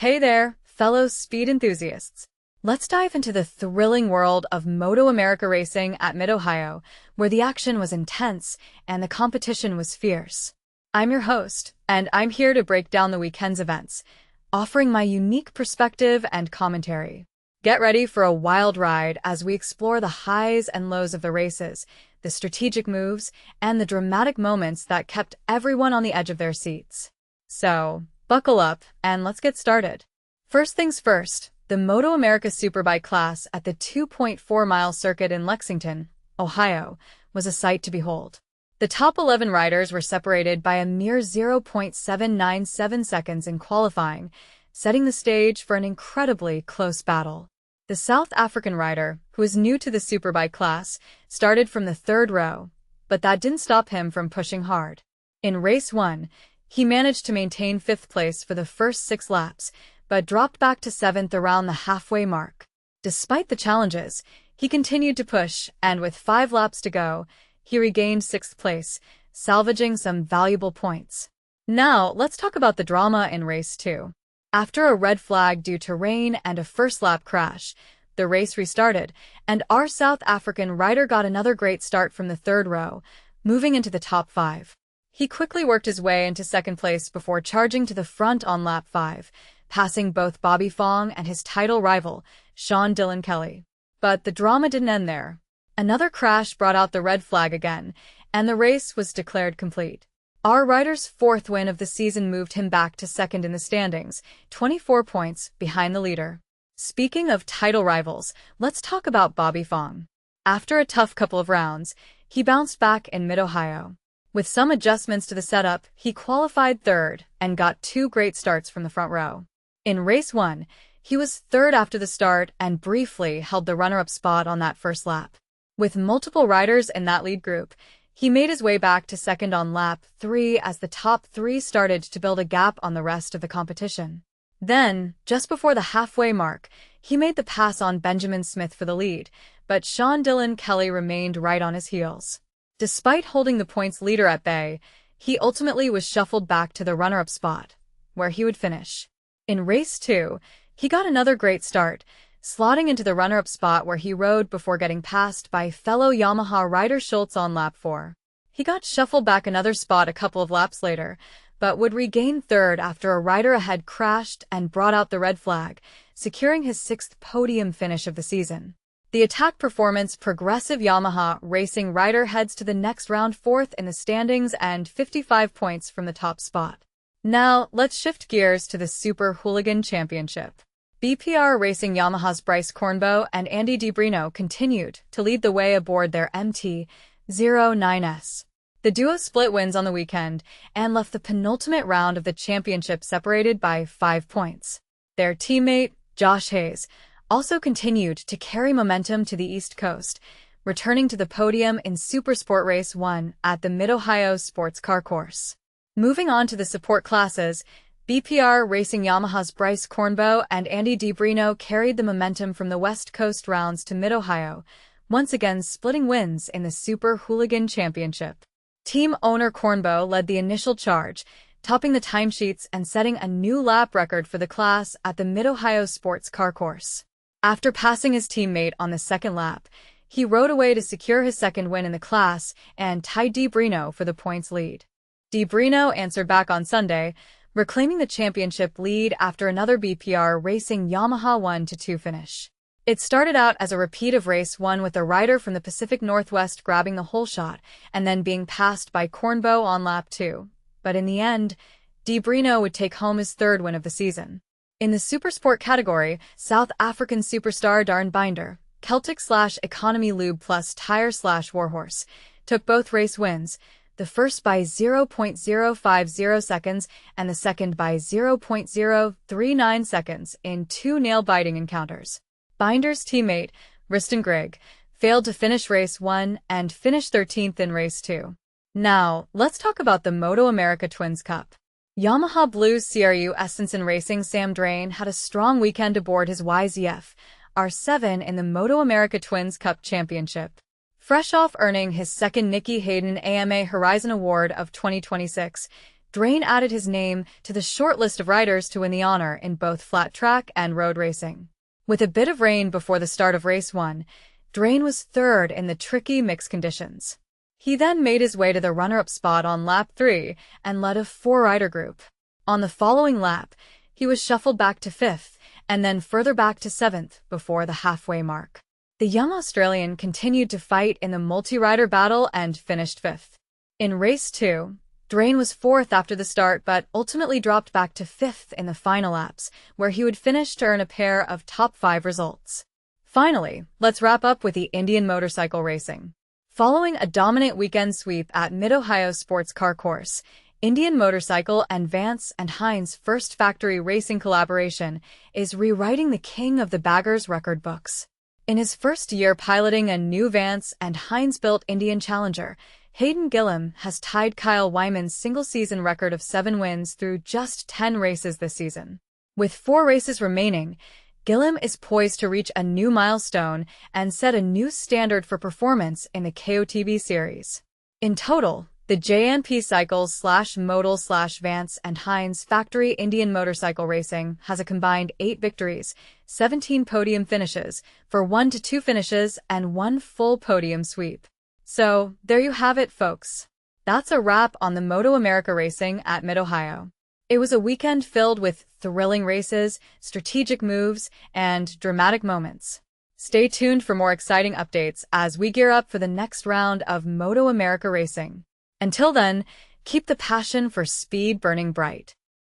Hey there, fellow speed enthusiasts. Let's dive into the thrilling world of MotoAmerica racing at Mid-Ohio, where the action was intense and the competition was fierce. I'm your host, and I'm here to break down the weekend's events, offering my unique perspective and commentary. Get ready for a wild ride as we explore the highs and lows of the races, the strategic moves, and the dramatic moments that kept everyone on the edge of their seats. So, buckle up and let's get started. First things first, the MotoAmerica Superbike class at the 2.4-mile circuit in Lexington, Ohio, was a sight to behold. The top 11 riders were separated by a mere 0.797 seconds in qualifying, setting the stage for an incredibly close battle. The South African rider, who is new to the Superbike class, started from the third row, but that didn't stop him from pushing hard. In race 1, he managed to maintain fifth place for the first 6 laps, but dropped back to 7th around the halfway mark. Despite the challenges, he continued to push, and with 5 laps to go, he regained 6th place, salvaging some valuable points. Now, let's talk about the drama in race 2. After a red flag due to rain and a first-lap crash, the race restarted, and our South African rider got another great start from the third row, moving into the top 5. He quickly worked his way into second place before charging to the front on lap 5, passing both Bobby Fong and his title rival, Sean Dylan Kelly. But the drama didn't end there. Another crash brought out the red flag again, and the race was declared complete. Our rider's 4th win of the season moved him back to second in the standings, 24 points behind the leader. Speaking of title rivals, let's talk about Bobby Fong. After a tough couple of rounds, he bounced back in Mid-Ohio. With some adjustments to the setup, he qualified third and got 2 great starts from the front row. In race 1, he was third after the start and briefly held the runner-up spot on that first lap. With multiple riders in that lead group, he made his way back to second on lap 3 as the top 3 started to build a gap on the rest of the competition. Then, just before the halfway mark, he made the pass on Benjamin Smith for the lead, but Sean Dylan Kelly remained right on his heels. Despite holding the points leader at bay, he ultimately was shuffled back to the runner-up spot, where he would finish. In race 2, he got another great start, slotting into the runner-up spot where he rode before getting passed by fellow Yamaha rider Schultz on lap 4. He got shuffled back another spot a couple of laps later, but would regain third after a rider ahead crashed and brought out the red flag, securing his 6th podium finish of the season. The attack performance progressive Yamaha racing rider heads to the next round 4th in the standings and 55 points from the top spot. Now, let's shift gears to the Super Hooligan Championship. BPR Racing Yamaha's Bryce Cornbow and Andy DiBrino continued to lead the way aboard their MT-09S. The duo split wins on the weekend and left the penultimate round of the championship separated by 5 points. Their teammate, Josh Hayes, also continued to carry momentum to the East Coast, returning to the podium in Supersport Race 1 at the Mid-Ohio Sports Car Course. Moving on to the support classes, BPR Racing Yamaha's Bryce Cornbow and Andy DiBrino carried the momentum from the West Coast rounds to Mid-Ohio, once again splitting wins in the Super Hooligan Championship. Team owner Cornbow led the initial charge, topping the timesheets and setting a new lap record for the class at the Mid-Ohio Sports Car Course. After passing his teammate on the second lap, he rode away to secure his 2nd win in the class and tied DiBrino for the points lead. DiBrino answered back on Sunday, reclaiming the championship lead after another BPR Racing Yamaha 1-2 finish. It started out as a repeat of race 1 with a rider from the Pacific Northwest grabbing the whole shot and then being passed by Cornbow on lap 2. But in the end, DiBrino would take home his 3rd win of the season. In the Supersport category, South African superstar Darren Binder, Celtic/Economy Lube Plus Tire/Warhorse, took both race wins, the first by 0.050 seconds and the second by 0.039 seconds in 2 nail-biting encounters. Binder's teammate, Riston Grigg, failed to finish race 1 and finished 13th in race 2. Now, let's talk about the MotoAmerica Twins Cup. Yamaha Blues CRU Estenson Racing Sam Drain had a strong weekend aboard his YZF R7 in the MotoAmerica Twins Cup Championship. Fresh off earning his 2nd Nicky Hayden AMA Horizon Award of 2026, Drain added his name to the short list of riders to win the honor in both flat track and road racing. With a bit of rain before the start of race 1, Drain was third in the tricky mixed conditions. He then made his way to the runner-up spot on lap 3 and led a 4-rider group. On the following lap, he was shuffled back to 5th and then further back to 7th before the halfway mark. The young Australian continued to fight in the multi-rider battle and finished 5th. In race 2, Drain was 4th after the start but ultimately dropped back to 5th in the final laps, where he would finish to earn a pair of top 5 results. Finally, let's wrap up with the Indian motorcycle racing. Following a dominant weekend sweep at Mid-Ohio Sports Car Course, Indian Motorcycle and Vance and Hines' first factory racing collaboration is rewriting the king of the baggers record books. In his first year piloting a new Vance and Hines-built Indian Challenger, Hayden Gillim has tied Kyle Wyman's single-season record of 7 wins through just 10 races this season. With 4 races remaining, Gillim is poised to reach a new milestone and set a new standard for performance in the KOTB series. In total, the JNP Cycles/Modal/Vance and Hines Factory Indian Motorcycle Racing has a combined 8 victories, 17 podium finishes, for 1 to 2 finishes and 1 full podium sweep. So, there you have it, folks. That's a wrap on the MotoAmerica racing at Mid-Ohio. It was a weekend filled with thrilling races, strategic moves, and dramatic moments. Stay tuned for more exciting updates as we gear up for the next round of MotoAmerica racing. Until then, keep the passion for speed burning bright.